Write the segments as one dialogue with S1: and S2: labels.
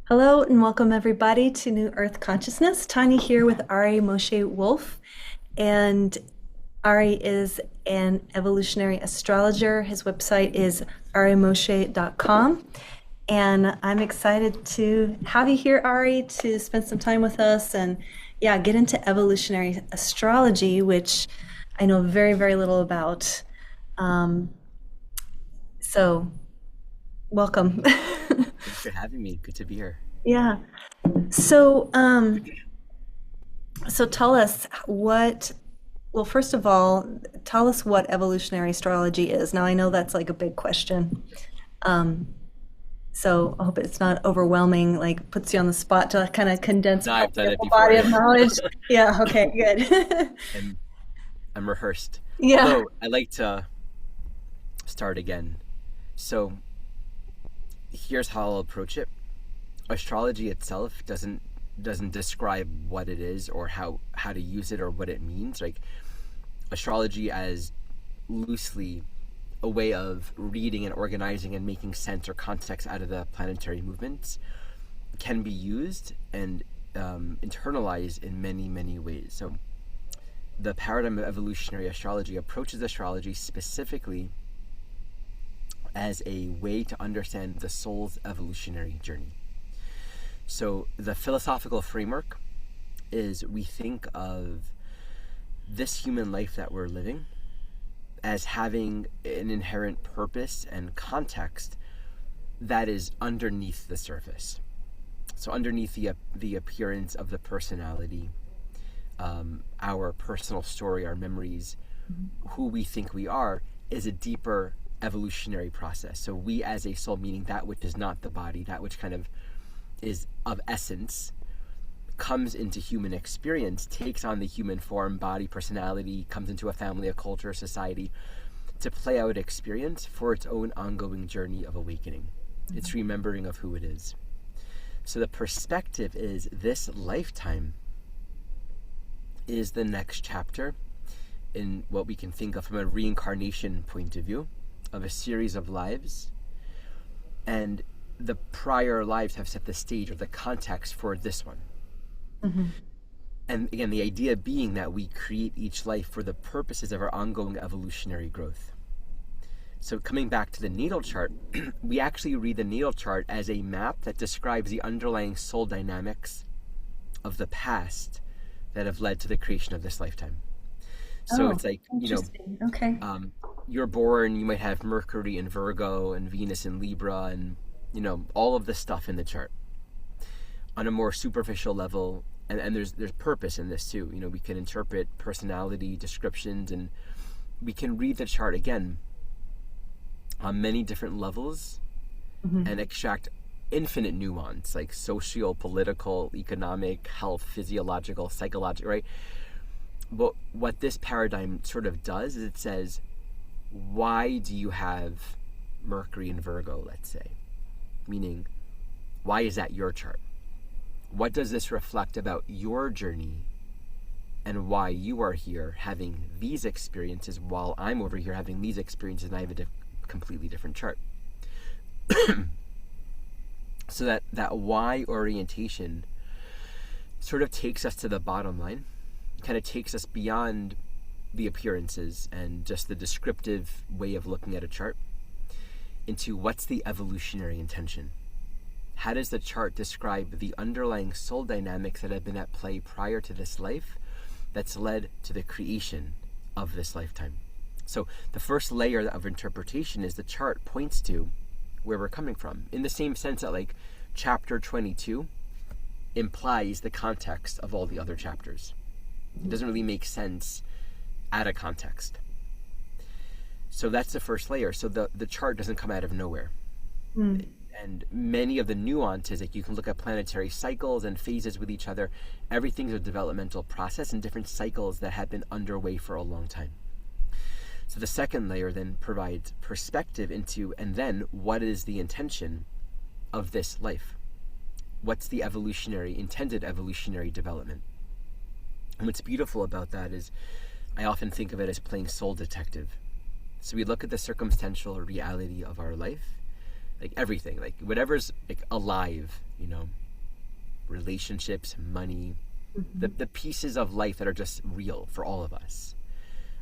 S1: Hello and welcome everybody to New Earth Consciousness. Tanya here with Ari Moshe Wolfe, and Ari is an evolutionary astrologer. His website is arimoshe.com, and I'm excited to have you here, Ari, to spend some time with us and get into evolutionary astrology, which I know very, very little about. Um, so welcome.
S2: Thanks for having me. Good to be here.
S1: Yeah. So, so tell us well, first of all, tell us what evolutionary astrology is. Now, I know that's like a big question. Um, so I hope it's not overwhelming, like puts you on the spot to kind of condense
S2: No, I've
S1: probably
S2: done
S1: a
S2: it
S1: whole
S2: before.
S1: body of knowledge. Yeah, okay, good.
S2: I'm I'm rehearsed.
S1: Yeah.
S2: Although I like to start again. So here's how I'll approach it. Astrology itself doesn't describe what it is or how to use it or what it means. Like astrology as loosely a way of reading and organizing and making sense or context out of the planetary movements can be used and internalized in many, many ways. So the paradigm of evolutionary astrology approaches astrology specifically as a way to understand the soul's evolutionary journey. So the philosophical framework is we think of this human life that we're living as having an inherent purpose and context that is underneath the surface. So underneath the appearance of the personality, our personal story, our memories, who we think we are, is a deeper evolutionary process. So we as a soul, meaning that which is not the body, that which kind of is of essence, comes into human experience, takes on the human form, body, personality, comes into a family, a culture, a society, to play out experience for its own ongoing journey of awakening. It's remembering of who it is. So the perspective is this lifetime is the next chapter in what we can think of from a reincarnation point of view of a series of lives. And the prior lives have set the stage or the context for this one.
S1: Mhm.
S2: And again, the idea being that we create each life for the purposes of our ongoing evolutionary growth. So coming back to the natal chart, we actually read the natal chart as a map that describes the underlying soul dynamics of the past that have led to the creation of this lifetime. So
S1: Oh,
S2: it's like,
S1: interesting. Okay.
S2: you're born, you might have Mercury in Virgo and Venus in Libra and, all of this stuff in the chart. On a more superficial level, and there's purpose in this too. We can interpret personality descriptions and we can read the chart again on many different levels
S1: Mhm.
S2: and extract infinite nuance like social, political, economic, health, physiological, psychological, right? But what this paradigm sort of does is it says, why do you have Mercury in Virgo, let's say? Meaning, why is that your chart? What does this reflect about your journey and why you are here having these experiences while I'm over here having these experiences and I have a completely different chart? So that why orientation sort of takes us to the bottom line, kind of takes us beyond the appearances and just the descriptive way of looking at a chart into what's the evolutionary intention. How does the chart describe the underlying soul dynamics that have been at play prior to this life that's led to the creation of this lifetime? So the first layer of interpretation is the chart points to where we're coming from, in the same sense that like chapter 22 implies the context of all the other chapters. It doesn't really make sense out of context. So that's the first layer. So the chart doesn't come out of nowhere.
S1: Mm.
S2: And many of the nuances, like you can look at planetary cycles and phases with each other, everything's a developmental process and different cycles that have been underway for a long time. So the second layer then provides perspective into, and then what is the intention of this life? What's the intended evolutionary development? And what's beautiful about that is I often think of it as playing soul detective. So we look at the circumstantial reality of our life like everything, like whatever's like alive, relationships, money, the pieces of life that are just real for all of us.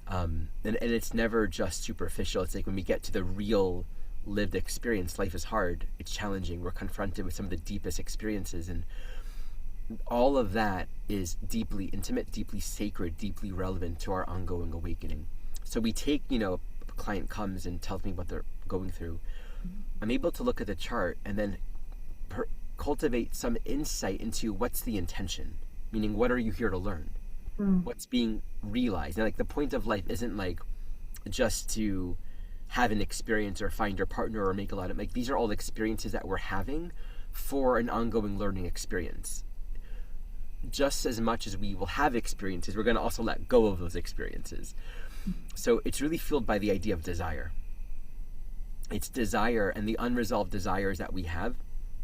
S2: And it's never just superficial. It's like when we get to the real lived experience, life is hard, it's challenging, we're confronted with some of the deepest experiences, and all of that is deeply intimate, deeply sacred, deeply relevant to our ongoing awakening. So we take, a client comes and tells me what they're going through. I'm able to look at the chart and then cultivate some insight into what's the intention, meaning what are you here to learn? What's being realized? And like the point of life isn't like just to have an experience or find your partner or make a lot of, like, these are all experiences that we're having for an ongoing learning experience. Just as much as we will have experiences, we're going to also let go of those experiences. So it's really fueled by the idea of desire. It's desire and the unresolved desires that we have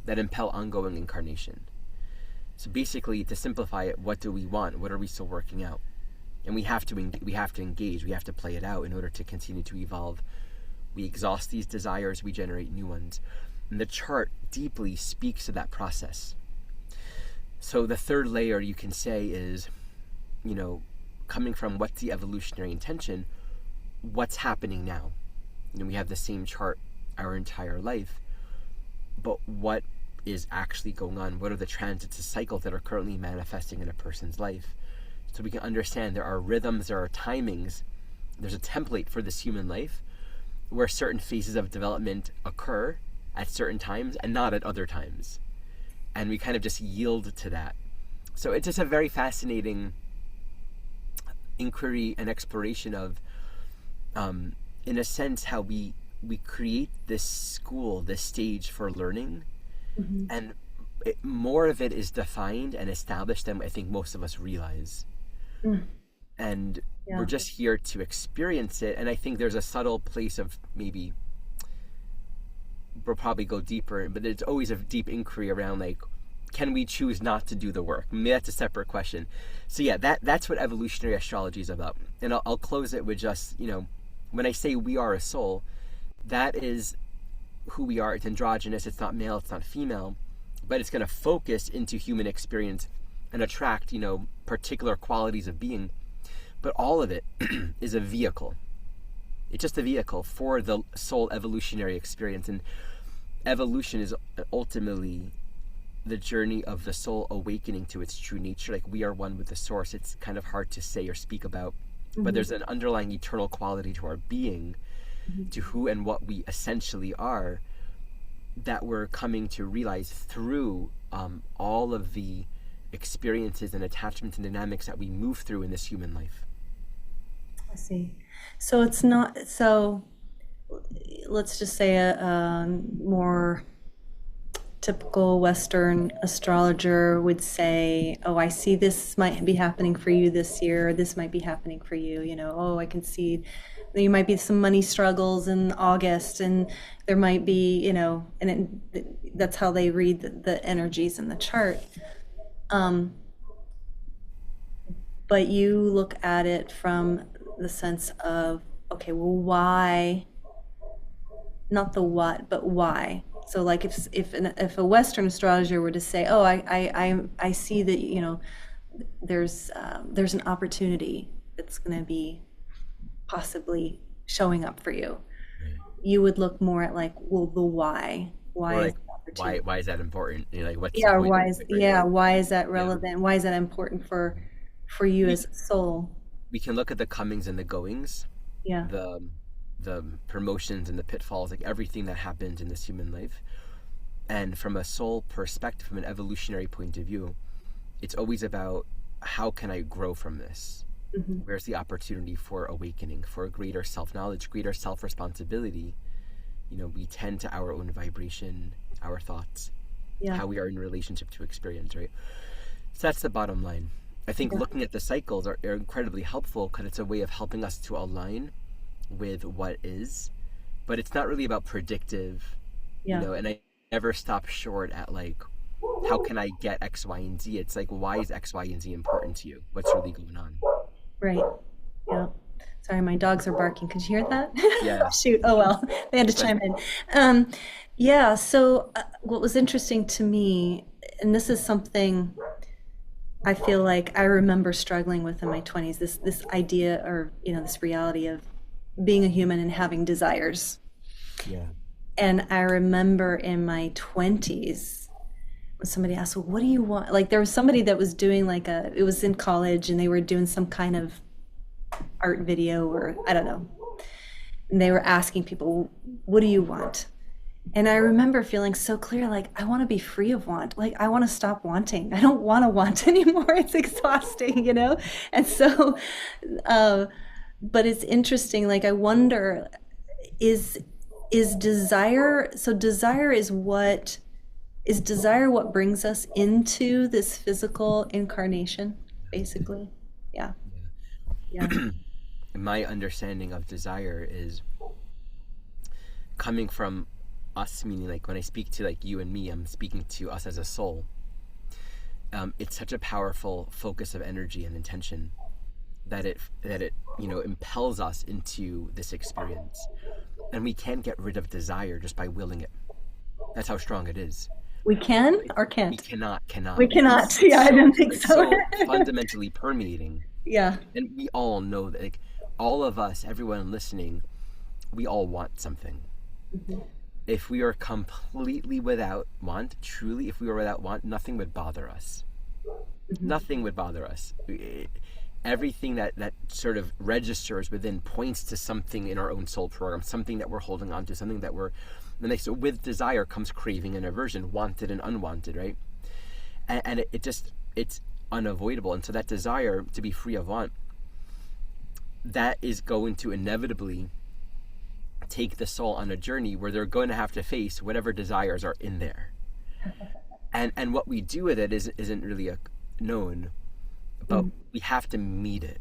S2: that impel ongoing incarnation. So basically, to simplify it, what do we want? What are we still working out? And we have to engage, we have to play it out in order to continue to evolve. We exhaust these desires, we generate new ones. And the chart deeply speaks to that process. So the third layer, you can say, is, coming from what's the evolutionary intention, what's happening now? We have the same chart our entire life, but what is actually going on? What are the transits, the cycles that are currently manifesting in a person's life? So we can understand there are rhythms, there are timings, there's a template for this human life where certain phases of development occur at certain times and not at other times. And we kind of just yield to that. So it's just a very fascinating inquiry and exploration of, in a sense, how we create this school, this stage for learning, and more of it is defined and established than I think most of us realize. And we're just here to experience it. And I think there's a subtle place of maybe, we'll probably go deeper, but it's always a deep inquiry around, like, can we choose not to do the work? Maybe that's a separate question. So yeah, that's what evolutionary astrology is about. And I'll close it with just, when I say we are a soul, that is who we are. It's androgynous, it's not male, it's not female, but it's going to focus into human experience and attract, particular qualities of being. But all of it is a vehicle. It's just a vehicle for the soul evolutionary experience. And evolution is ultimately the journey of the soul awakening to its true nature. Like, we are one with the source. It's kind of hard to say or speak about, but there's an underlying eternal quality to our being, to who and what we essentially are, that we're coming to realize through all of the experiences and attachments and dynamics that we move through in this human life.
S1: I see. So it's not, so let's just say a more typical Western astrologer would say, oh, I see this might be happening for you this year, this might be happening for you, oh, I can see there might be some money struggles in August, and there might be, that's how they read the energies in the chart. But you look at it from the sense of, okay, well, why? Not the what, but why? So, like, if a Western astrologer were to say, oh, I see that there's an opportunity that's going to be possibly showing up for you, you would look more at, like, well, the why. Why is that opportunity?
S2: Why is that important? Like, what's
S1: Yeah,
S2: the
S1: or
S2: point
S1: why
S2: of
S1: is
S2: it, right?
S1: why is that relevant? Why is that important for you as a soul?
S2: We can look at the comings and the goings,
S1: Yeah.
S2: the promotions and the pitfalls, like everything that happens in this human life. And from a soul perspective, from an evolutionary point of view, it's always about, how can I grow from this? Where's the opportunity for awakening, for greater self-knowledge, greater self-responsibility? We tend to our own vibration, our thoughts, how we are in relationship to experience, right? So that's the bottom line. I think looking at the cycles are incredibly helpful, because it's a way of helping us to align with what is, but it's not really about predictive, and I never stop short at, like, how can I get X, Y, and Z? It's like, why is X, Y, and Z important to you? What's really going on?
S1: Right. Yeah. Sorry, my dogs are barking. Could you hear that?
S2: Yeah.
S1: Shoot. Oh well, they had to chime in. Yeah. So what was interesting to me, and this is something I feel like I remember struggling with in my 20s, this idea, or this reality of being a human and having desires.
S2: Yeah.
S1: And I remember in my 20s when somebody asked, well, what do you want? Like there was somebody that was doing it was in college and they were doing some kind of art video, or I don't know. And they were asking people, what do you want? And I remember feeling so clear, like, I want to be free of want. Like, I want to stop wanting. I don't want to want anymore. It's exhausting. And so, but it's interesting. Like, I wonder, is desire, so desire is desire what brings us into this physical incarnation, basically? Yeah. Yeah.
S2: My understanding of desire is coming from us, meaning like when I speak to like you and me, I'm speaking to us as a soul. It's such a powerful focus of energy and intention that it impels us into this experience, and we can't get rid of desire just by willing it. That's how strong it is.
S1: We can or
S2: We
S1: can't?
S2: cannot.
S1: We cannot. Yeah, I didn't think
S2: It's
S1: so.
S2: so fundamentally permeating,
S1: Yeah.
S2: and we all know that. Like all of us, everyone listening, we all want something. If we are completely without want, truly, if we were without want, nothing would bother us. Nothing would bother us. Everything that sort of registers within points to something in our own soul program, something that we're holding on to, something that we're. So with desire comes craving and aversion, wanted and unwanted, right? And it's unavoidable. And so that desire to be free of want, that is going to inevitably take the soul on a journey where they're going to have to face whatever desires are in there. And what we do with it isn't really known, but we have to meet it.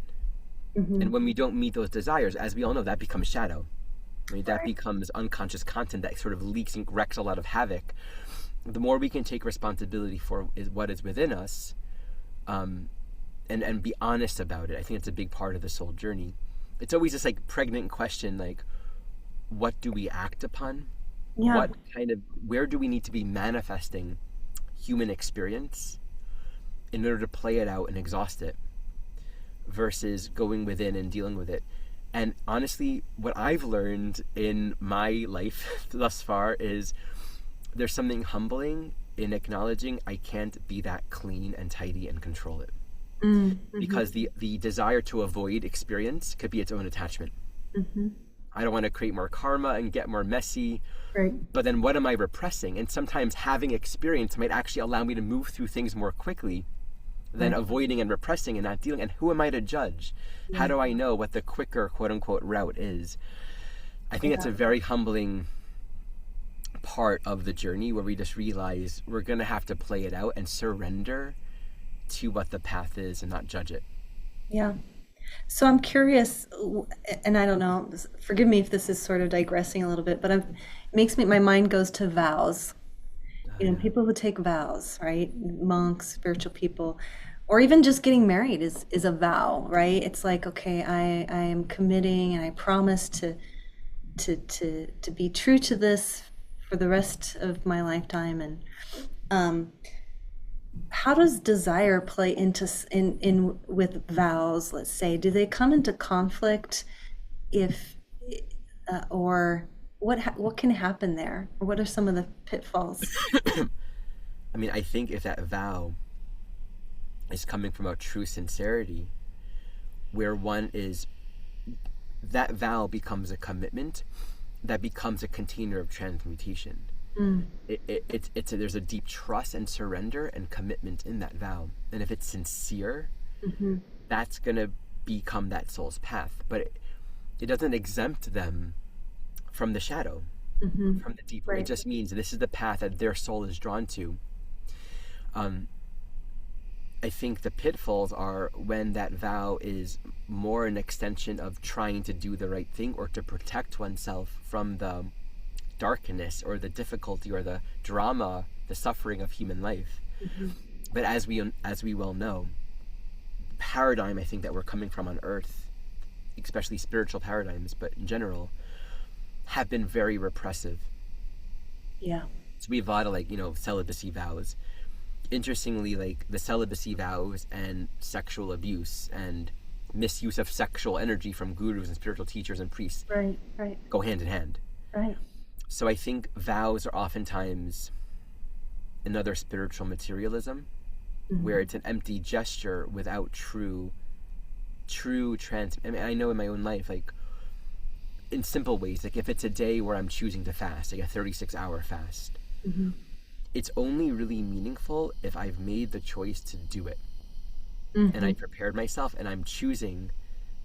S2: And when we don't meet those desires, as we all know, that becomes shadow. I mean, that becomes unconscious content that sort of leaks and wreaks a lot of havoc. The more we can take responsibility for what is within us, and be honest about it, I think it's a big part of the soul journey. It's always this like pregnant question, like, what do we act upon?
S1: Yeah.
S2: Where do we need to be manifesting human experience in order to play it out and exhaust it, versus going within and dealing with it? And honestly, what I've learned in my life thus far is there's something humbling in acknowledging I can't be that clean and tidy and control it. Because the desire to avoid experience could be its own attachment. I don't want to create more karma and get more messy.
S1: Right.
S2: But then what am I repressing? And sometimes having experience might actually allow me to move through things more quickly than avoiding and repressing and not dealing. And who am I to judge? How do I know what the quicker, quote unquote, route is? I think it's a very humbling part of the journey where we just realize we're going to have to play it out and surrender to what the path is and not judge it.
S1: Yeah. So I'm curious, and I don't know, forgive me if this is sort of digressing a little bit, but my mind goes to vows. People who take vows, right? Monks, spiritual people, or even just getting married is a vow, right? It's like, okay, I am committing and I promise to be true to this for the rest of my lifetime. And how does desire play in with vows? Let's say, do they come into conflict if or what can happen there, or what are some of the pitfalls?
S2: I mean, I think if that vow is coming from a true sincerity, where that vow becomes a commitment, that becomes a container of transmutation. There's a deep trust and surrender and commitment in that vow, and if it's sincere, that's gonna become that soul's path. But it doesn't exempt them from the shadow, from the deeper. Right. It just means this is the path that their soul is drawn to. I think the pitfalls are when that vow is more an extension of trying to do the right thing or to protect oneself from the darkness or the difficulty or the drama, the suffering of human life. But as we well know, the paradigm I think that we're coming from on Earth especially spiritual paradigms, but in general, have been very repressive.
S1: Yeah.
S2: So we have a lot of, like, celibacy vows. Interestingly, like, the celibacy vows and sexual abuse and misuse of sexual energy from gurus and spiritual teachers and priests
S1: Right, right,
S2: go hand in hand.
S1: right.
S2: So I think vows are oftentimes another spiritual materialism, where it's an empty gesture without true I mean, I know in my own life, like, in simple ways, like, if it's a day where I'm choosing to fast, like a 36-hour fast, it's only really meaningful if I've made the choice to do it. And I prepared myself, and I'm choosing,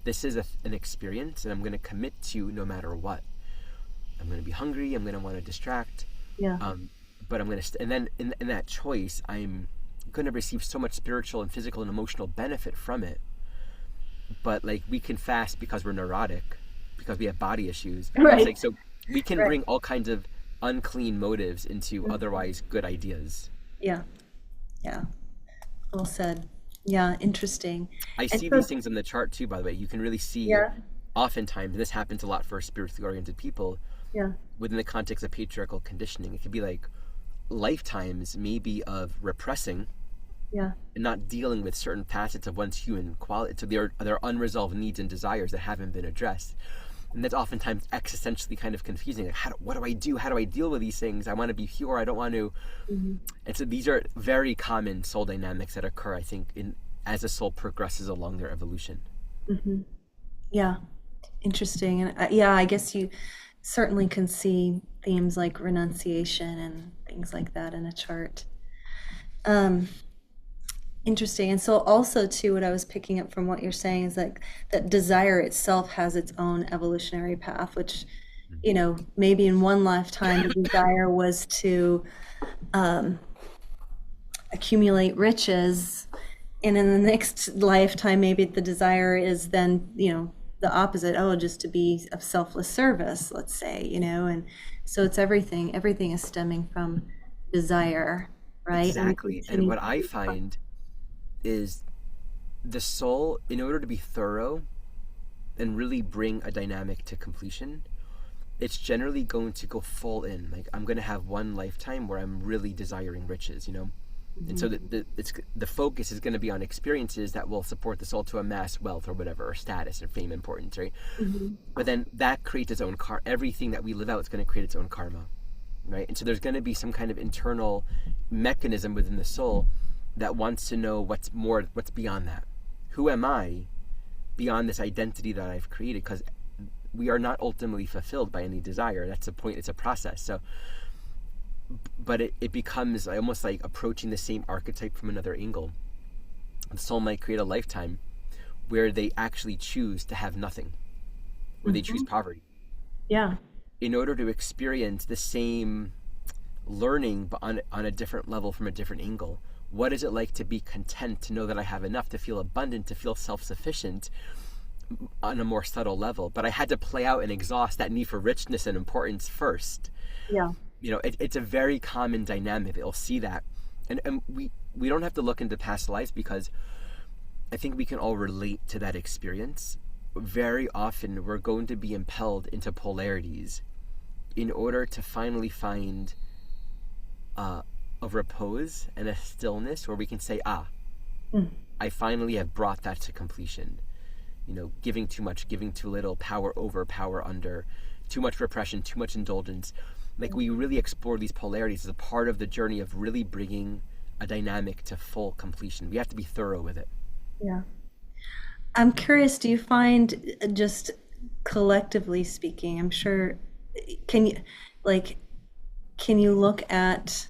S2: this is an experience, and I'm going to commit to no matter what. I'm going to be hungry, I'm going to want to distract,
S1: Yeah.
S2: but I'm going to, and then in that choice, I'm going to receive so much spiritual and physical and emotional benefit from it. But, like, we can fast because we're neurotic, because we have body issues.
S1: Right.
S2: It's like, so we can bring all kinds of unclean motives into otherwise good ideas.
S1: Yeah. Yeah. Well said. Yeah, interesting.
S2: I see these things in the chart too, by the way. You can really see, oftentimes, and this happens a lot for spiritually oriented people, within the context of patriarchal conditioning. It could be like lifetimes maybe of repressing and not dealing with certain facets of one's human quality. So there are unresolved needs and desires that haven't been addressed. And that's oftentimes existentially kind of confusing. Like, what do I do? How do I deal with these things? I want to be pure. I don't want to. And so these are very common soul dynamics that occur, I think, as the soul progresses along their evolution.
S1: Yeah, interesting. And I guess you certainly can see themes like renunciation and things like that in a chart. Interesting. And so also too, what I was picking up from what you're saying is like that desire itself has its own evolutionary path, which, maybe in one lifetime the desire was to accumulate riches, and in the next lifetime maybe the desire is then, the opposite, just to be of selfless service, let's say, and so it's everything is stemming from desire, right?
S2: Exactly. And what I find is the soul, in order to be thorough and really bring a dynamic to completion, it's generally going to go full in. Like, I'm going to have one lifetime where I'm really desiring riches, and so the focus is going to be on experiences that will support the soul to amass wealth or whatever, or status or fame, importance, right? But then that creates its own everything that we live out is going to create its own karma, right? And so there's going to be some kind of internal mechanism within the soul that wants to know what's beyond that. Who am I beyond this identity that I've created? Because we are not ultimately fulfilled by any desire. That's the point. It's a process. So, but it becomes almost like approaching the same archetype from another angle. The soul might create a lifetime where they actually choose to have nothing, where they choose poverty.
S1: Yeah.
S2: In order to experience the same learning, but on a different level, from a different angle. What is it like to be content, to know that I have enough, to feel abundant, to feel self-sufficient on a more subtle level? But I had to play out and exhaust that need for richness and importance first.
S1: Yeah.
S2: It's a very common dynamic. They'll see that. And we don't have to look into past lives, because I think we can all relate to that experience. Very often we're going to be impelled into polarities in order to finally find a repose and a stillness where we can say, I finally have brought that to completion. Giving too much, giving too little, power over, power under, too much repression, too much indulgence. Like, we really explore these polarities as a part of the journey of really bringing a dynamic to full completion. We have to be thorough with it.
S1: Yeah. I'm curious, do you find, just collectively speaking, I'm sure, can you look at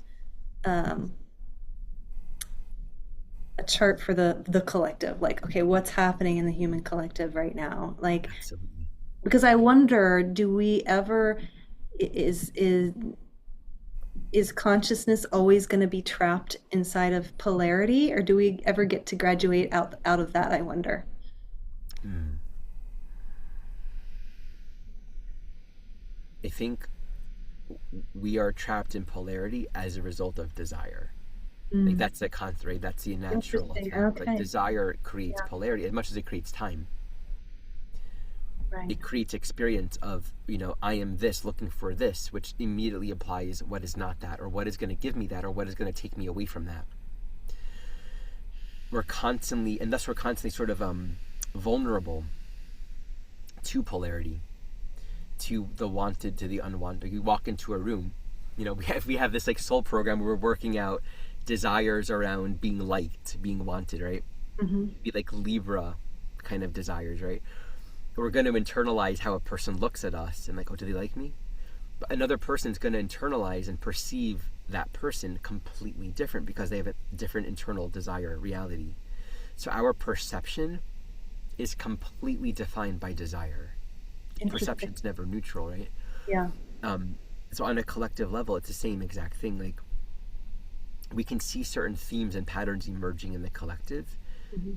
S1: a chart for the collective, like, okay, what's happening in the human collective right now? Like,
S2: Absolutely.
S1: because I wonder, do we ever, is consciousness always going to be trapped inside of polarity, or do we ever get to graduate out of that, I wonder?
S2: I think we are trapped in polarity as a result of desire. Like, that's the concept, right? That's the natural effect.
S1: Okay.
S2: Like, desire creates polarity as much as it creates time.
S1: Right.
S2: It creates experience of, I am this looking for this, which immediately applies what is not that, or what is going to give me that, or what is going to take me away from that. We're constantly sort of vulnerable to polarity, to the wanted, to the unwanted. You walk into a room, we have this like soul program where we're working out desires around being liked, being wanted, right?
S1: Mm-hmm.
S2: Be like Libra kind of desires, right? We're going to internalize how a person looks at us and like, oh, do they like me? But another person's going to internalize and perceive that person completely different because they have a different internal desire reality. So our perception is completely defined by desire. Perception's never neutral, right?
S1: Yeah.
S2: So on a collective level, it's the same exact thing. Like, we can see certain themes and patterns emerging in the collective,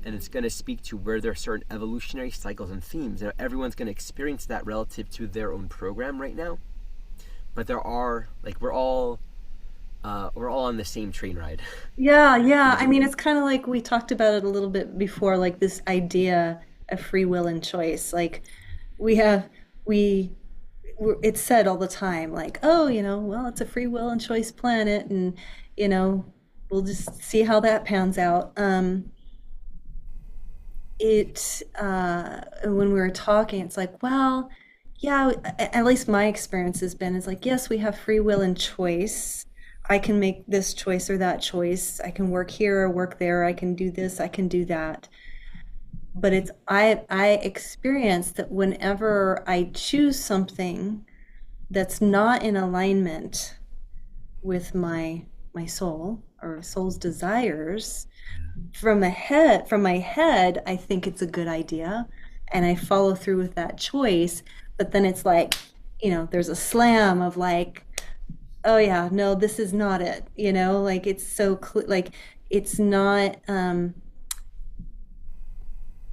S2: and it's going to speak to where there are certain evolutionary cycles and themes. Everyone's going to experience that relative to their own program right now, but there are, like, we're all on the same train ride.
S1: Yeah. I mean, it's kind of like we talked about it a little bit before, like this idea of free will and choice. Like we have, it's said all the time, like, oh, well, it's a free will and choice planet, and you know, we'll just see how that pans out. When we were talking, it's like, well, yeah, at least my experience has been is like, yes, we have free will and choice. I can make this choice or that choice. I can work here or work there. I can do this, I can do that. But I experience that whenever I choose something that's not in alignment with my soul or soul's desires, from my head, I think it's a good idea, and I follow through with that choice. But then it's like, there's a slam of like, oh yeah, no, this is not it. Like it's so like it's not.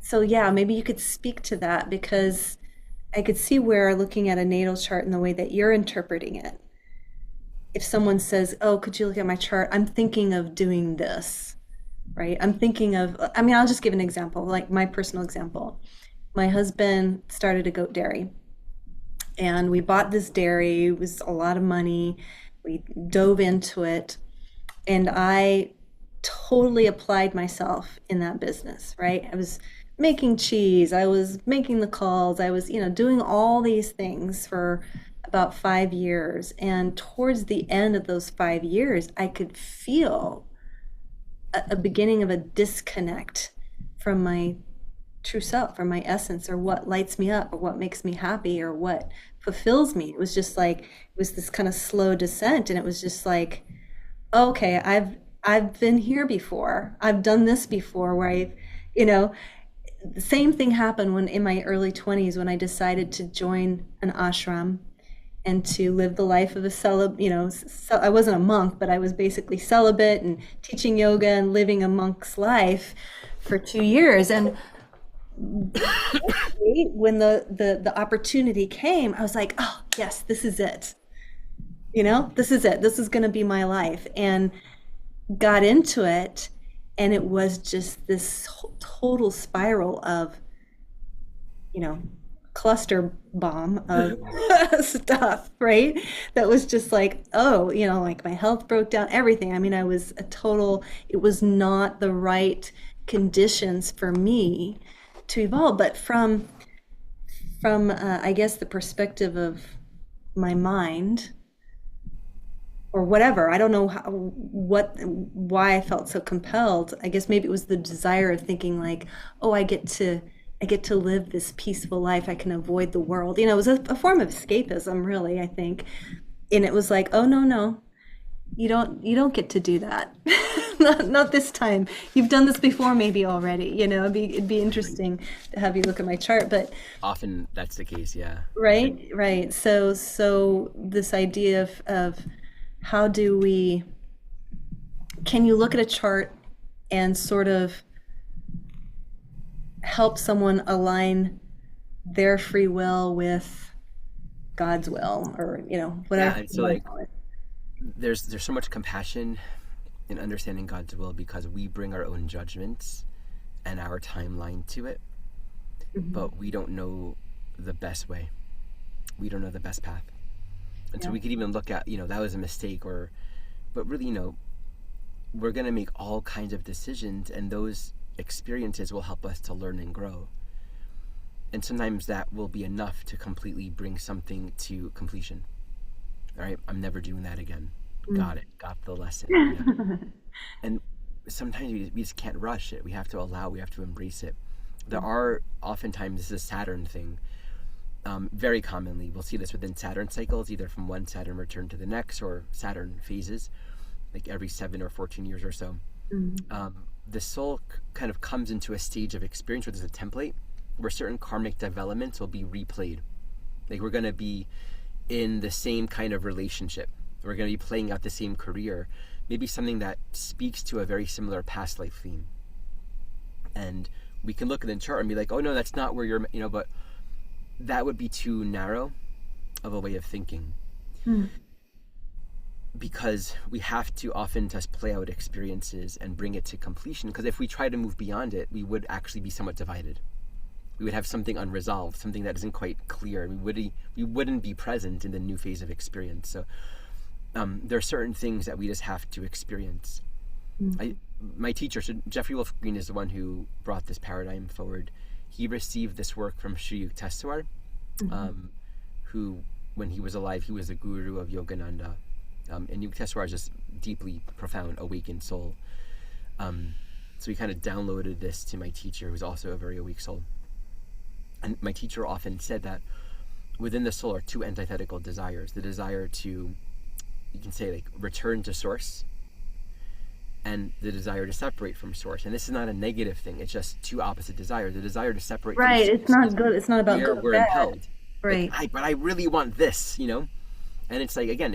S1: So yeah, maybe you could speak to that, because I could see where, looking at a natal chart in the way that you're interpreting it, if someone says, oh, could you look at my chart? I'm thinking of doing this, right? I'm thinking of, I mean, I'll just give an example, like my personal example. My husband started a goat dairy, and we bought this dairy. It was a lot of money. We dove into it, and I totally applied myself in that business, right? I was making cheese. I was making the calls. I was, doing all these things for about 5 years. And towards the end of those 5 years, I could feel a beginning of a disconnect from my true self, or my essence, or what lights me up, or what makes me happy, or what fulfills me. It was just like, it was this kind of slow descent, and it was just like, okay, I've been here before. I've done this before, where the same thing happened when in my early 20s, when I decided to join an ashram and to live the life of a I wasn't a monk, but I was basically celibate and teaching yoga and living a monk's life for 2 years. And when the opportunity came, I was like, oh yes, this is it. This is it. This is going to be my life. And got into it, and it was just this total spiral of, cluster bomb of stuff, right? That was just like, oh, like my health broke down, everything. I mean, it was not the right conditions for me to evolve. But from I guess the perspective of my mind, or whatever, I don't know why I felt so compelled. I guess maybe it was the desire of thinking like, oh, I get to live this peaceful life. I can avoid the world. It was a form of escapism, really, I think. And it was like, oh no, you don't get to do that. not this time. You've done this before, maybe already. It'd be interesting to have you look at my chart, but
S2: often that's the case, yeah.
S1: Right. So this idea of how can you look at a chart and sort of help someone align their free will with God's will, or whatever.
S2: Yeah, so like there's so much compassion in understanding God's will, because we bring our own judgments and our timeline to it, but we don't know the best way. We don't know the best path. And so
S1: Yeah.
S2: we could even look at, that was a mistake, but really, we're going to make all kinds of decisions, and those experiences will help us to learn and grow. And sometimes that will be enough to completely bring something to completion. All right, I'm never doing that again. Got it. Got the lesson. And sometimes we just can't rush it. We have to embrace it. There are oftentimes, this is a Saturn thing. Very commonly, we'll see this within Saturn cycles, either from one Saturn return to the next, or Saturn phases, like every 7 or 14 years or so. The soul kind of comes into a stage of experience where there's a template where certain karmic developments will be replayed. Like, we're going to be in the same kind of relationship. We're going to be playing out the same career. Maybe something that speaks to a very similar past life theme. And we can look at the chart and be like, oh no, that's not where you're, but that would be too narrow of a way of thinking. Because we have to often just play out experiences and bring it to completion. Because if we try to move beyond it, we would actually be somewhat divided. We would have something unresolved, something that isn't quite clear. We wouldn't be present in the new phase of experience. So there are certain things that we just have to experience. My teacher, so Jeffrey Wolf Green, is the one who brought this paradigm forward. He received this work from Sri Yukteswar, who, when he was alive, he was the guru of Yogananda. And Yukteswar is just deeply profound, awakened soul. So he kind of downloaded this to my teacher, who's also a very awake soul. And my teacher often said that within the soul are two antithetical desires. The desire to, you can say, like, return to source, and the desire to separate from source. And this is not a negative thing. It's just two opposite desires. The desire to separate from source.
S1: It's not good. It's not about good or
S2: we're
S1: bad.
S2: impelled.
S1: Right.
S2: Like, but I really want this, And it's like, again,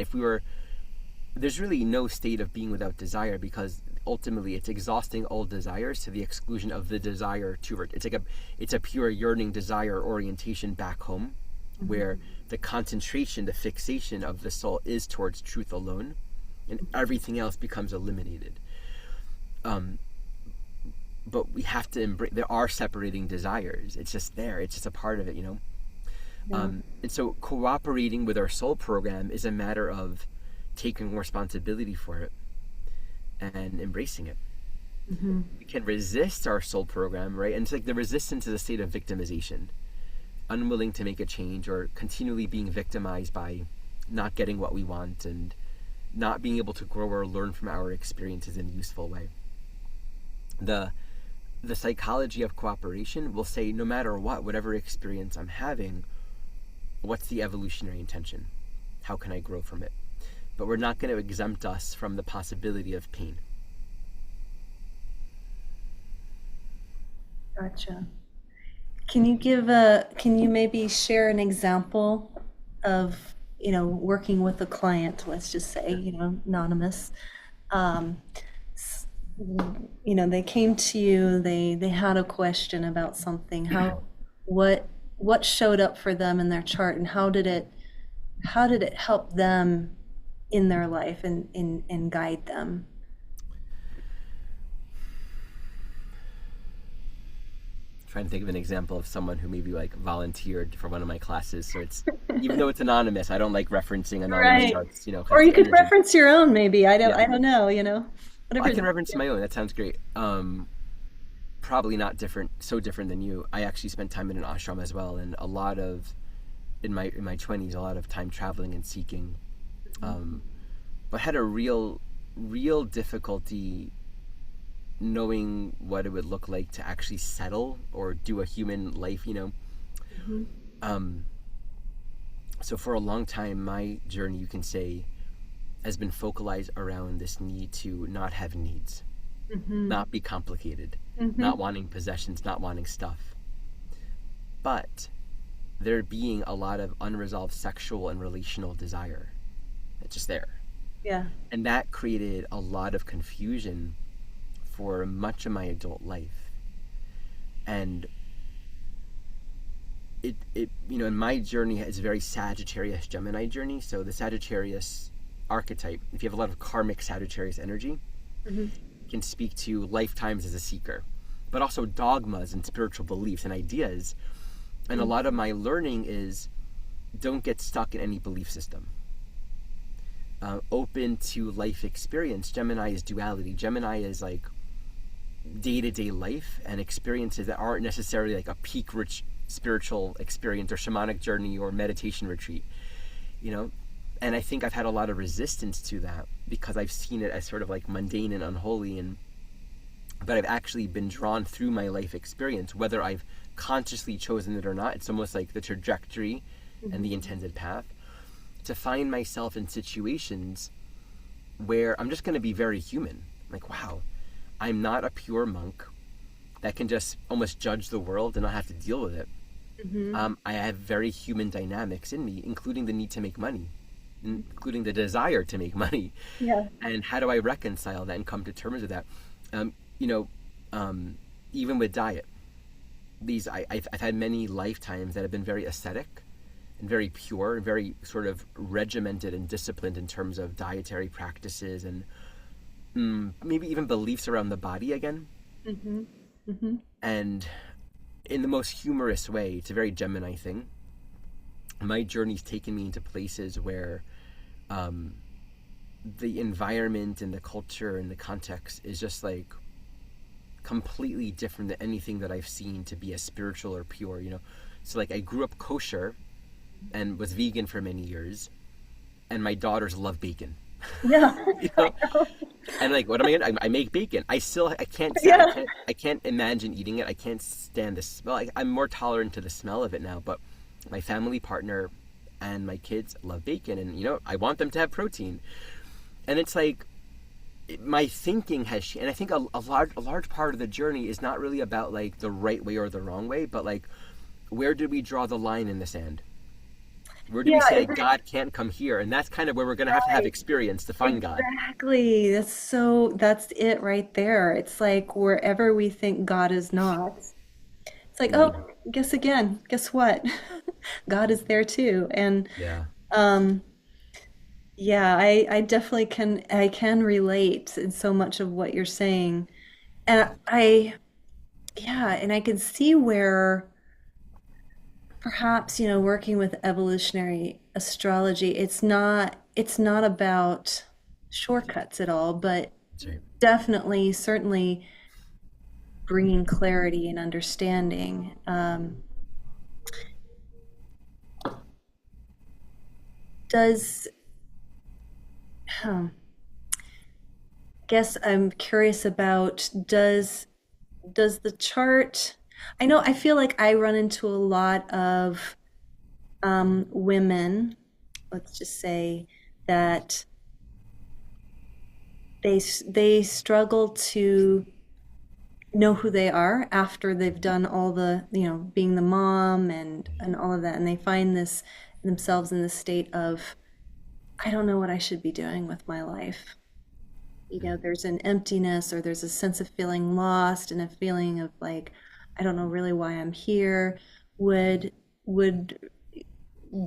S2: there's really no state of being without desire, because ultimately it's exhausting all desires to the exclusion of the desire to it. It's a pure yearning desire orientation back home, where the concentration, the fixation of the soul is towards truth alone, and everything else becomes eliminated. But we have to embrace, there are separating desires. It's just there. It's just a part of it, And so cooperating with our soul program is a matter of taking responsibility for it and embracing it. We can resist our soul program, right? And it's like the resistance is a state of victimization, unwilling to make a change, or continually being victimized by not getting what we want and not being able to grow or learn from our experiences in a useful way. The psychology of cooperation will say, no matter whatever experience I'm having, what's the evolutionary intention? How can I grow from it? But we're not going to exempt us from the possibility of pain.
S1: Gotcha. Can you maybe share an example of, working with a client, let's just say, anonymous, they came to you, they had a question about something, what showed up for them in their chart, and how did it help them in their life and guide them?
S2: Trying to think of an example of someone who maybe like volunteered for one of my classes. So it's, even though it's anonymous, I don't like referencing anonymous charts,
S1: Or you could reference your own, maybe. I don't know,
S2: Whatever. I can reference my own. That sounds great. Probably not so different than you. I actually spent time in an ashram as well, and in my 20s, a lot of time traveling and seeking, but had a real difficulty knowing what it would look like to actually settle or do a human life, So for a long time, my journey, you can say, has been focalized around this need to not have needs, not be complicated, not wanting possessions, not wanting stuff. But there being a lot of unresolved sexual and relational desire. It's just there.
S1: Yeah. And
S2: that created a lot of confusion for much of my adult life. And it in my journey, it's a very Sagittarius Gemini journey. So the Sagittarius archetype, if you have a lot of karmic Sagittarius energy, can speak to lifetimes as a seeker, but also dogmas and spiritual beliefs and ideas. And a lot of my learning is don't get stuck in any belief system. Open to life experience. Gemini is duality. Gemini is like day-to-day life and experiences that aren't necessarily like a peak rich spiritual experience or shamanic journey or meditation retreat, you know. And I think I've had a lot of resistance to that because I've seen it as sort of like mundane and unholy, but I've actually been drawn through my life experience, whether I've consciously chosen it or not. It's almost like the trajectory and the intended path, to find myself in situations where I'm just going to be very human. Like, wow, I'm not a pure monk that can just almost judge the world and not have to deal with it. I have very human dynamics in me, including the need to make money, including the desire to make money.
S1: Yeah.
S2: And how do I reconcile that and come to terms with that? Even with diet, I've had many lifetimes that have been very ascetic and very pure and very sort of regimented and disciplined in terms of dietary practices and maybe even beliefs around the body again. And in the most humorous way, it's a very Gemini thing. My journey's taken me into places where the environment and the culture and the context is just like completely different than anything that I've seen to be as spiritual or pure, you know. So like I grew up kosher and was vegan for many years, and my daughters love bacon.
S1: Yeah.
S2: You know? And like, what am I gonna? I make bacon. I can't. I can't imagine eating it. I can't stand the smell. I'm more tolerant to the smell of it now. But my family partner and my kids love bacon, and you know, I want them to have protein. And it's like my thinking has, and I think a large part of the journey is not really about like the right way or the wrong way, but like where did we draw the line in the sand? Where do we say God can't come here? And that's kind of where we're going to have experience to find God.
S1: Exactly. That's it right there. It's like wherever we think God is not, it's like, oh, guess what? God is there too. And
S2: Yeah.
S1: yeah, I definitely can relate in so much of what you're saying. And I can see where perhaps, working with evolutionary astrology, it's not about shortcuts at all, but
S2: Sorry.
S1: definitely, certainly bringing clarity and understanding. Does, um, guess I'm curious about, does the chart, I feel like I run into a lot of women, let's just say, that they struggle to know who they are after they've done all the, being the mom and all of that, and they find themselves in this state of, I don't know what I should be doing with my life. There's an emptiness, or there's a sense of feeling lost and a feeling of like, I don't know really why I'm here. Would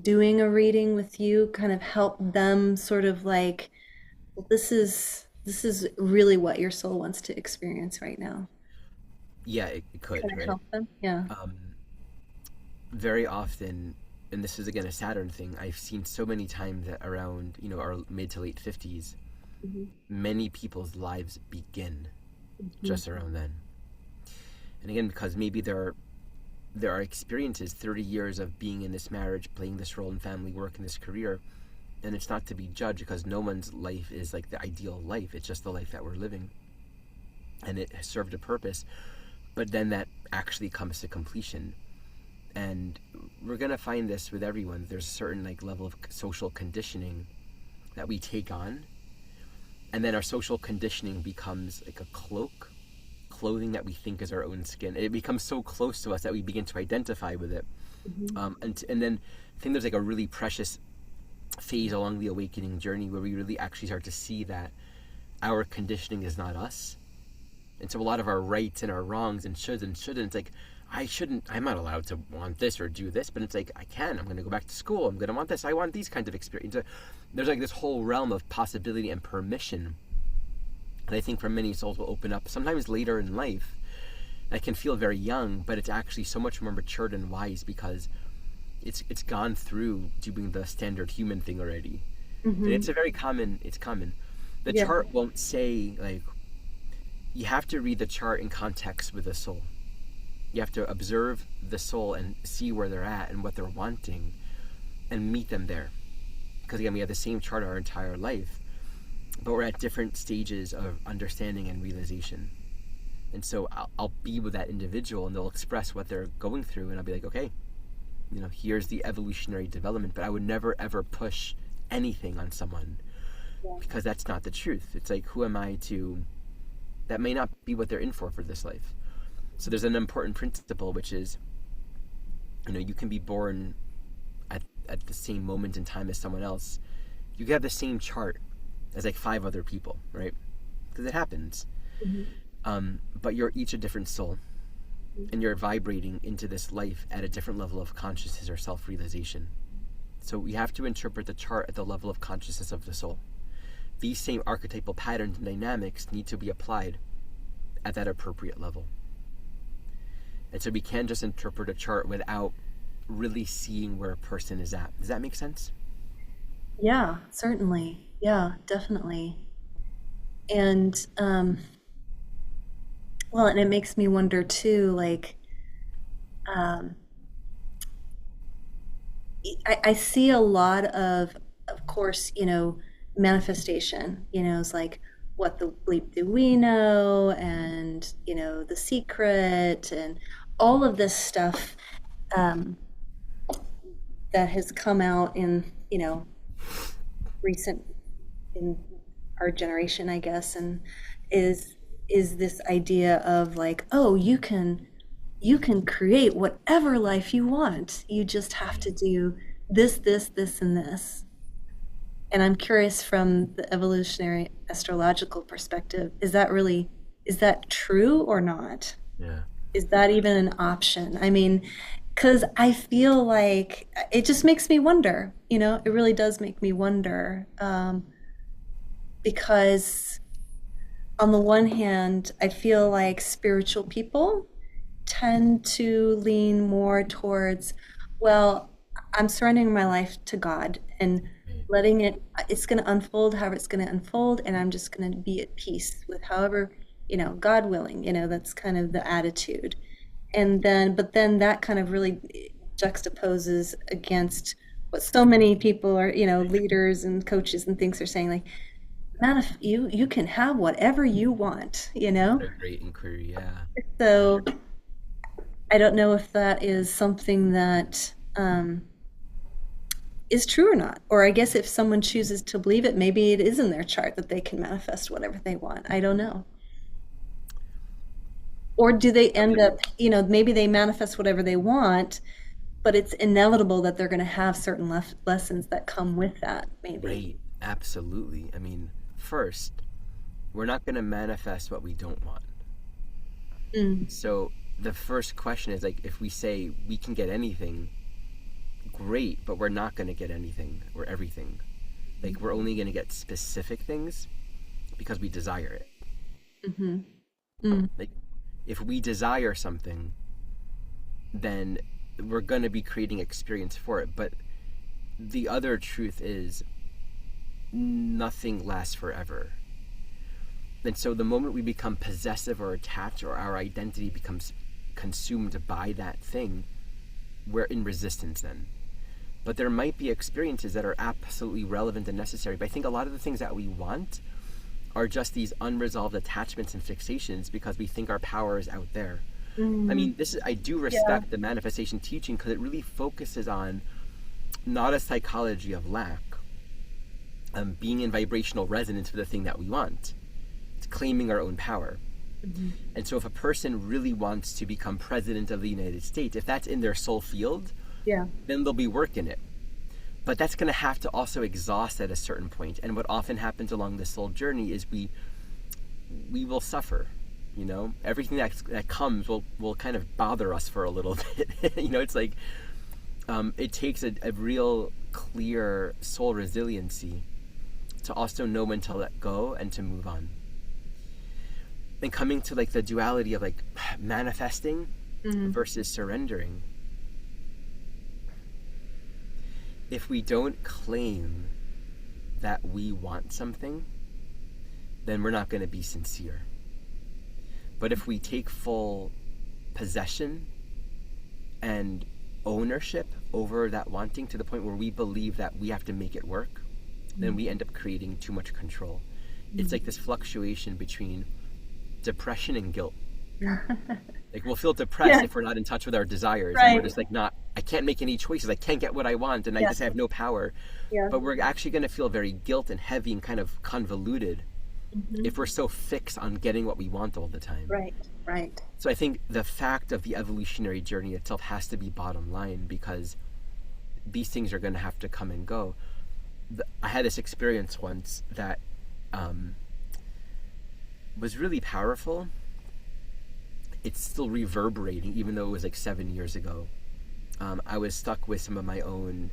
S1: doing a reading with you kind of help them sort of like, well, this is really what your soul wants to experience right now?
S2: Yeah, it could,
S1: Can it
S2: right?
S1: help them? Yeah.
S2: Very often, and this is again a Saturn thing, I've seen so many times that around, our mid to late 50s, many people's lives begin just around then. And again, because maybe there are experiences, 30 years of being in this marriage, playing this role in family, work, in this career, and it's not to be judged because no one's life is like the ideal life. It's just the life that we're living, and it has served a purpose. But then that actually comes to completion, and we're gonna find this with everyone. There's a certain like level of social conditioning that we take on, and then our social conditioning becomes like a clothing that we think is our own skin. It becomes so close to us that we begin to identify with it. And then I think there's like a really precious phase along the awakening journey where we really actually start to see that our conditioning is not us. And so a lot of our rights and our wrongs and shoulds and shouldn't, it's like, I'm not allowed to want this or do this, but it's like, I'm going to go back to school. I'm going to want this. I want these kinds of experiences. There's like this whole realm of possibility and permission that I think for many souls will open up sometimes later in life. I can feel very young, but it's actually so much more matured and wise because it's gone through doing the standard human thing already. And
S1: Mm-hmm.
S2: it's a very common. It's common. The
S1: Yeah.
S2: chart won't say like you have to read the chart in context with the soul. You have to observe the soul and see where they're at and what they're wanting, and meet them there. Because again, we have the same chart our entire life, but we're at different stages of understanding and realization. And so I'll be with that individual and they'll express what they're going through, and I'll be like, okay, here's the evolutionary development. But I would never ever push anything on someone
S1: Yeah.
S2: because that's not the truth. It's like, who am I to, that may not be what they're in for this life. So there's an important principle, which is, you can be born at the same moment in time as someone else. You can have the same chart as like 5 other people, right? Because it happens. But you're each a different soul, and you're vibrating into this life at a different level of consciousness or self-realization. So we have to interpret the chart at the level of consciousness of the soul. These same archetypal patterns and dynamics need to be applied at that appropriate level. And so we can't just interpret a chart without really seeing where a person is at. Does that make sense?
S1: Yeah, certainly. Yeah, definitely. And well, and it makes me wonder too, like, um, I see a lot of course, manifestation, is like, what the bleep do we know, and, The Secret, and all of this stuff um, that has come out in, recent, in our generation, I guess, and is is this idea of like, oh, you can create whatever life you want. You just have to do this, and this. And I'm curious, from the evolutionary astrological perspective, is that true or not?
S2: Yeah.
S1: Is that even an option? I mean, because I feel like it just makes me wonder, it really does make me wonder. Because on the one hand, I feel like spiritual people tend to lean more towards, well, I'm surrendering my life to God and
S2: Right.
S1: letting it's going to unfold however it's going to unfold, and I'm just going to be at peace with however, God willing, that's kind of the attitude. But then that kind of really juxtaposes against what so many people are, leaders and coaches and things are saying, like, man, if you can have whatever you want.
S2: What a great inquiry. Yeah. Yeah.
S1: So I don't know if that is something that is true or not. Or I guess if someone chooses to believe it, maybe it is in their chart that they can manifest whatever they want. I don't know. Or do they
S2: I
S1: end
S2: mean,
S1: up, maybe they manifest whatever they want, but it's inevitable that they're going to have certain lessons that come with that, maybe.
S2: right. Absolutely. I mean, first, we're not going to manifest what we don't want.
S1: Mm,
S2: So the first question is like, if we say we can get anything, great, but we're not going to get anything or everything. Like, we're only going to get specific things because we desire it.
S1: mm-hmm, mm,
S2: Like, if we desire something, then we're going to be creating experience for it. But the other truth is nothing lasts forever. And so the moment we become possessive or attached, or our identity becomes consumed by that thing, we're in resistance then. But there might be experiences that are absolutely relevant and necessary. But I think a lot of the things that we want are just these unresolved attachments and fixations because we think our power is out there. I
S1: mm,
S2: mean, I do
S1: yeah.
S2: respect the manifestation teaching because it really focuses on not a psychology of lack, being in vibrational resonance with the thing that we want. It's claiming our own power.
S1: Mm-hmm.
S2: And so if a person really wants to become president of the United States, if that's in their soul field,
S1: Yeah.
S2: then they'll be working it. But that's going to have to also exhaust at a certain point. And what often happens along this soul journey is we will suffer. Everything that comes will kind of bother us for a little bit. It's like it takes a real clear soul resiliency to also know when to let go and to move on. and coming to like the duality of like manifesting
S1: Mm-hmm.
S2: versus surrendering. If we don't claim that we want something, then we're not going to be sincere. But if we take full possession and ownership over that wanting to the point where we believe that we have to make it work, then we end up creating too much control. It's like this fluctuation between depression and guilt. Like we'll feel depressed if we're not in touch with our desires, and we're just like, I can't make any choices, I can't get what I want, and I just have no power. But we're actually going to feel very guilt and heavy and kind of convoluted if we're so fixed on getting what we want all the time.
S1: Right.
S2: So I think the fact of the evolutionary journey itself has to be bottom line, because these things are going to have to come and go. I had this experience once that was really powerful. It's still reverberating, even though it was like 7 years ago. I was stuck with some of my own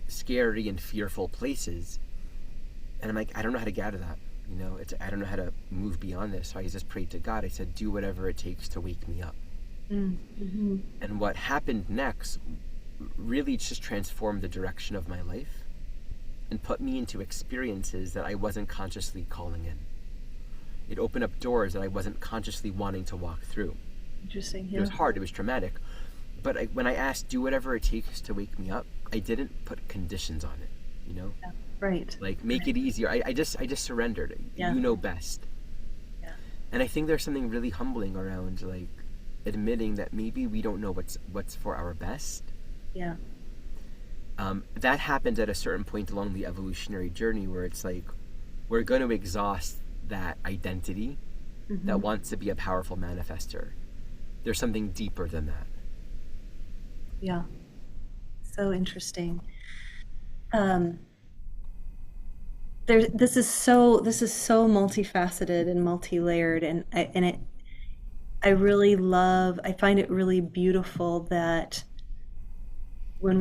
S2: scary and fearful places. And I'm like, I don't know how to get out of that. You know, I don't know how to move beyond this. So I just prayed to God. I said, do whatever it takes to wake me up.
S1: Mm-hmm.
S2: And what happened next really just transformed the direction of my life and put me into experiences that I wasn't consciously calling in. It opened up doors that I wasn't consciously wanting to walk through.
S1: Interesting. Yeah.
S2: It was hard. It was traumatic. But when I asked, do whatever it takes to wake me up, I didn't put conditions on it, you know?
S1: Yeah. Right.
S2: Like, make it easier. I just surrendered.
S1: Yeah.
S2: You know best.
S1: Yeah.
S2: And I think there's something really humbling around, like, admitting that maybe we don't know what's for our best.
S1: Yeah.
S2: That happened at a certain point along the evolutionary journey where it's like, we're going to exhaust that identity that wants to be a powerful manifester. There's something deeper than that.
S1: Yeah. So interesting. This is so multifaceted and multi-layered, and I find it really beautiful that when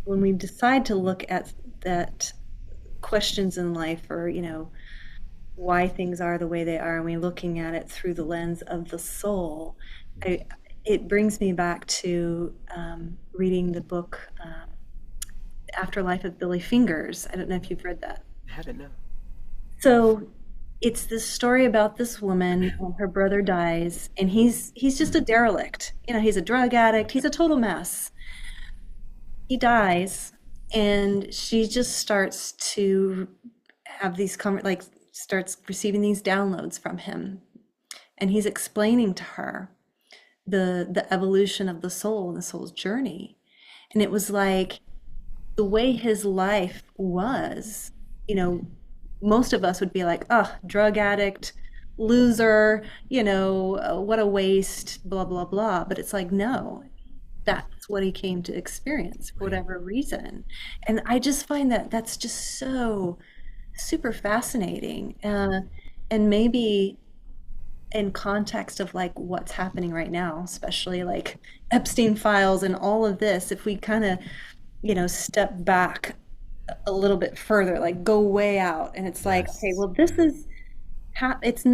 S1: we decide to look at that questions in life, or why things are the way they are, and we're looking at it through the lens of the soul. It brings me back to reading the book Afterlife of Billy Fingers. I don't know if you've read that.
S2: I haven't, no.
S1: So it's this story about this woman, and her brother dies, and he's just a derelict. He's a drug addict. He's a total mess. He dies, and she just starts to have these starts receiving these downloads from him, and he's explaining to her the evolution of the soul and the soul's journey. And it was like the way his life was, most of us would be like, oh, drug addict, loser, what a waste, blah, blah, blah. But it's like, no, that's what he came to experience for whatever reason. And I just find that that's just so super fascinating. And maybe in context of like what's happening right now, especially like Epstein files and all of this, if we kind of, step back a little bit further, like go way out, and it's like, okay, well, this is, it's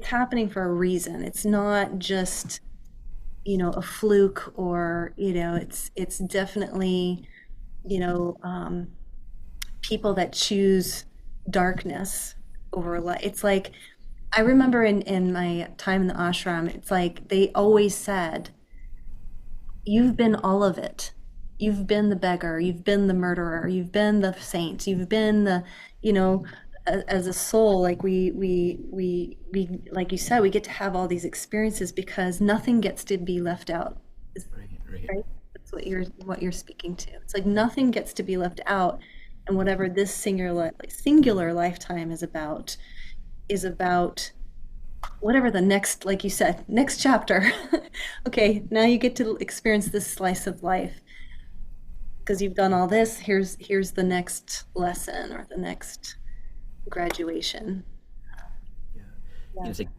S1: happening for a reason. It's not just, a fluke, or, it's definitely, people that choose darkness over light. It's like, I remember in my time in the ashram, it's like they always said, you've been all of it. You've been the beggar, you've been the murderer, you've been the saint, you've been the, as a soul, like we like you said, we get to have all these experiences because nothing gets to be left out. Right? That's what you're speaking to. It's like nothing gets to be left out, and whatever this singular lifetime is about whatever the next, like you said, next chapter. Okay, now you get to experience this slice of life because you've done all this. Here's the next lesson, or the next graduation.
S2: Yeah. It's like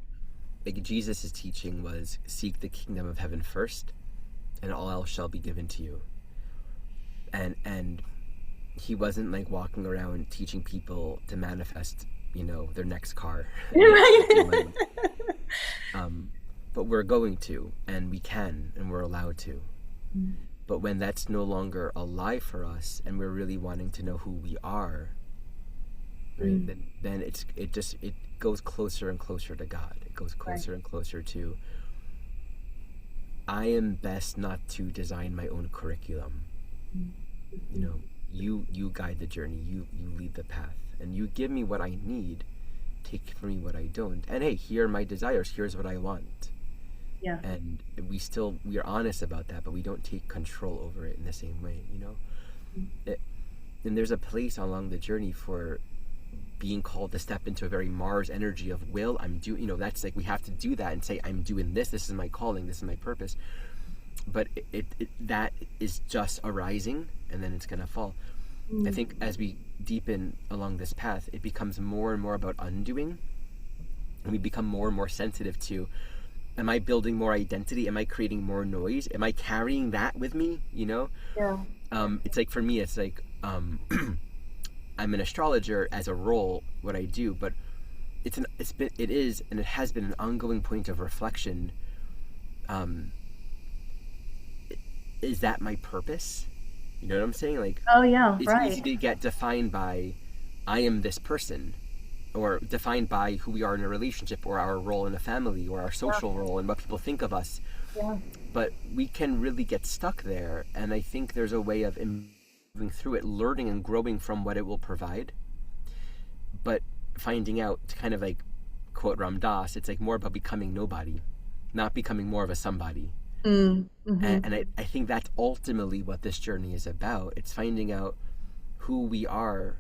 S2: Jesus' teaching was, seek the kingdom of heaven first, and all else shall be given to you. And he wasn't like walking around teaching people to manifest, their next car.
S1: Right.
S2: But we're going to, and we can, and we're allowed to. But when that's no longer alive for us, and we're really wanting to know who we are, right? Then it goes closer and closer to God. It goes closer and closer to, I am best not to design my own curriculum. You guide the journey. You lead the path, and you give me what I need. Take from me what I don't. And hey, here are my desires. Here's what I want.
S1: Yeah.
S2: And we are honest about that, but we don't take control over it in the same way. And there's a place along the journey for being called to step into a very Mars energy of will. That's like, we have to do that and say, I'm doing this. This is my calling. This is my purpose. But that is just arising, and then it's going to fall. I think as we deepen along this path, it becomes more and more about undoing, and we become more and more sensitive to, am I building more identity? Am I creating more noise? Am I carrying that with me?
S1: Yeah.
S2: It's like, for me, it's like, I'm an astrologer as a role, what I do, but it is and it has been an ongoing point of reflection. Is that my purpose? You know what I'm saying? Like,
S1: oh yeah,
S2: it's
S1: right.
S2: easy to get defined by, I am this person, or defined by who we are in a relationship, or our role in a family, or our social role, and what people think of us.
S1: Yeah.
S2: But we can really get stuck there, and I think there's a way of moving through it, learning and growing from what it will provide, but finding out, to kind of like quote Ram Dass, it's like more about becoming nobody, not becoming more of a somebody. And I think that's ultimately what this journey is about. It's finding out who we are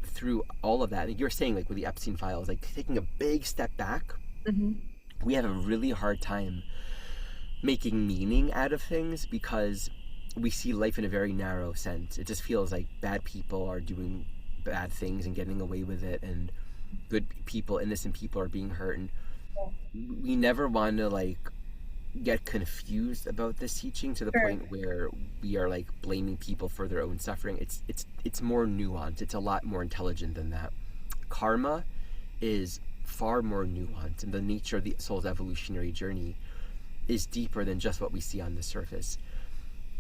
S2: through all of that. And you're saying, like, with the Epstein files, like, taking a big step back, we have a really hard time making meaning out of things because we see life in a very narrow sense. It just feels like bad people are doing bad things and getting away with it, and good people, innocent people, are being hurt. And we never want to, like, get confused about this teaching to the point where we are like blaming people for their own suffering. It's more nuanced. It's a lot more intelligent than that. Karma is far more nuanced, and the nature of the soul's evolutionary journey is deeper than just what we see on the surface.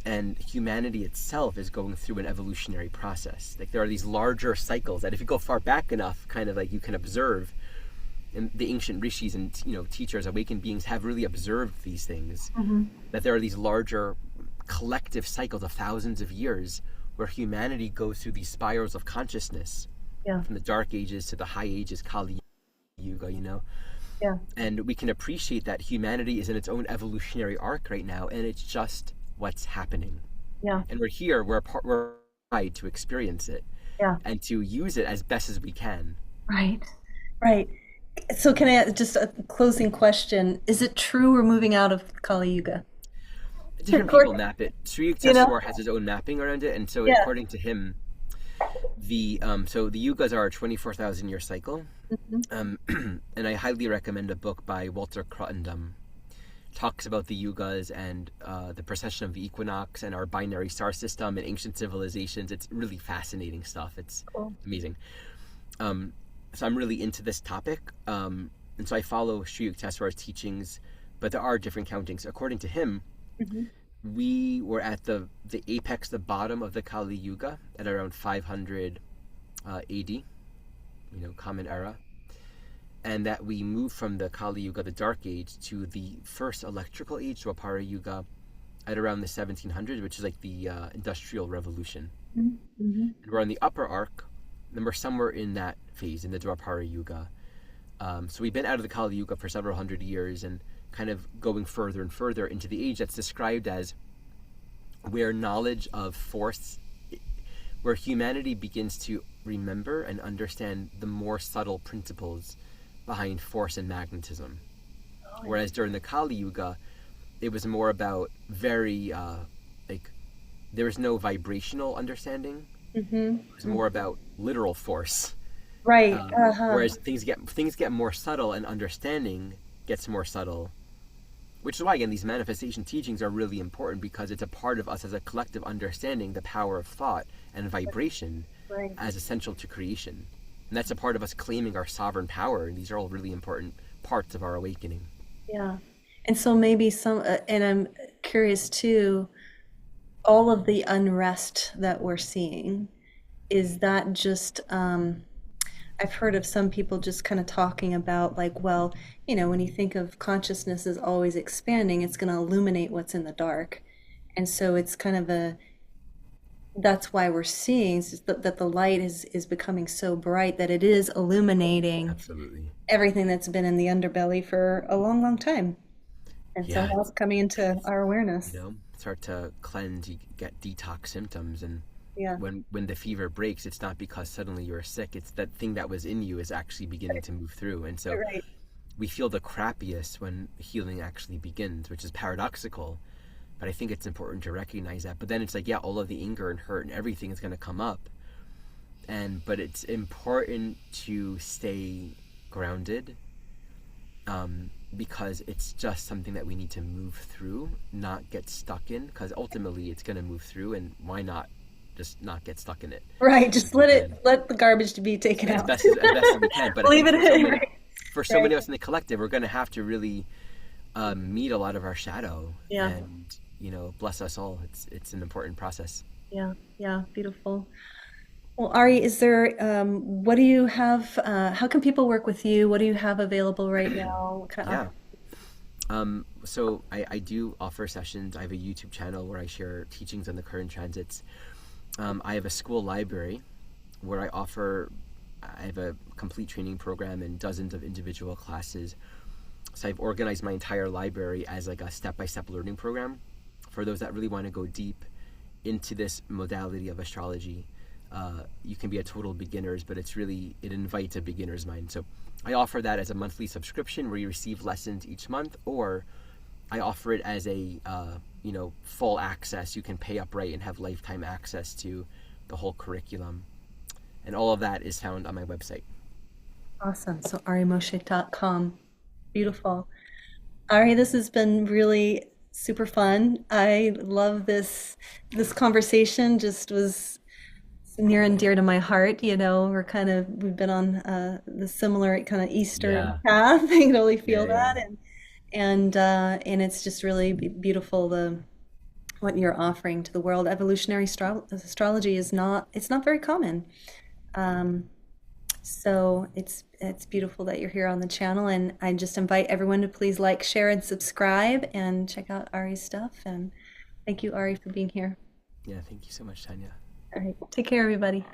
S2: And humanity itself is going through an evolutionary process. Like, there are these larger cycles that if you go far back enough, kind of like you can observe. And the ancient rishis and teachers, awakened beings, have really observed these things, that there are these larger collective cycles of thousands of years where humanity goes through these spirals of consciousness, from the dark ages to the high ages, Kali Yuga, and we can appreciate that humanity is in its own evolutionary arc right now, and it's just what's happening. And we're tried to experience it, and to use it as best as we can.
S1: Right. So can I just a closing question? Is it true we're moving out of Kali Yuga?
S2: Different people map it. Sri Yukteswar has his own mapping around it, and so according to him, the yugas are a 24,000 year cycle. And I highly recommend a book by Walter Crittenden. Talks about the yugas and the precession of the equinox and our binary star system and ancient civilizations. It's really fascinating stuff. It's amazing. So I'm really into this topic, and so I follow Sri Yukteswar's teachings, but there are different countings. According to him, we were at the apex, the bottom of the Kali Yuga at around 500 AD, Common Era, and that we moved from the Kali Yuga, the Dark Age, to the first electrical age, Dwapara Yuga, at around the 1700s, which is like the Industrial Revolution. And we're on the upper arc, and we're somewhere in that phase, in the Dwapara Yuga. So we've been out of the Kali Yuga for several hundred years and kind of going further and further into the age that's described as where knowledge of force, where humanity begins to remember and understand the more subtle principles behind force and magnetism. Whereas during the Kali Yuga, it was more about very, there was no vibrational understanding. It was more about literal force.
S1: Right.
S2: Whereas things get more subtle, and understanding gets more subtle Which is why, again, these manifestation teachings are really important, because it's a part of us as a collective understanding the power of thought and vibration
S1: Right.
S2: as essential to creation. And that's a part of us claiming our sovereign power. And these are all really important parts of our awakening.
S1: Yeah. And so maybe and I'm curious too, all of the unrest that we're seeing, is that just, I've heard of some people just kind of talking about like, well, when you think of consciousness as always expanding, it's going to illuminate what's in the dark. And so it's kind of that's why we're seeing that the light is becoming so bright that it is illuminating
S2: Absolutely.
S1: everything that's been in the underbelly for a long, long time. And so
S2: Yeah.
S1: now it's coming into our
S2: You
S1: awareness.
S2: know, start to cleanse, you get detox symptoms. And
S1: Yeah.
S2: when the fever breaks, it's not because suddenly you're sick. It's that thing that was in you is actually beginning to move through. And so
S1: Right.
S2: we feel the crappiest when healing actually begins, which is paradoxical. But I think it's important to recognize that. But then it's like, yeah, all of the anger and hurt and everything is going to come up. But it's important to stay grounded, because it's just something that we need to move through, not get stuck in, because ultimately it's going to move through. And why not just not get stuck in it?
S1: Right. Just
S2: If we can,
S1: let the garbage be taken
S2: as
S1: out.
S2: best as we can. But I
S1: Leave
S2: think
S1: it in. Right.
S2: for so
S1: Right.
S2: many of us in the collective, we're going to have to really meet a lot of our shadow,
S1: Yeah.
S2: and bless us all. It's an important process.
S1: Yeah. Yeah. Beautiful. Well, Ari, what do you have, how can people work with you? What do you have available right now? What kind of
S2: Yeah. So I do offer sessions. I have a YouTube channel where I share teachings on the current transits. I have a school library where I have a complete training program and dozens of individual classes. So I've organized my entire library as like a step-by-step learning program for those that really want to go deep into this modality of astrology. You can be a total beginners, but it invites a beginner's mind. So I offer that as a monthly subscription where you receive lessons each month, or I offer it as a full access. You can pay upright and have lifetime access to the whole curriculum, and all of that is found on my website.
S1: awesome. So arimoshe.com. Beautiful. Ari, this has been really super fun. I love this conversation. Just was near and dear to my heart. We've been on the similar kind of Eastern
S2: Yeah,
S1: path. I can really
S2: yeah,
S1: feel
S2: yeah,
S1: that, and it's just really beautiful, the what you're offering to the world. Astrology is not, it's not very common. Um, so it's beautiful that you're here on the channel, and I just invite everyone to please like, share, and subscribe, and check out Ari's stuff. And thank you, Ari, for being here.
S2: yeah. Thank you so much, Tanya.
S1: All right, take care, everybody.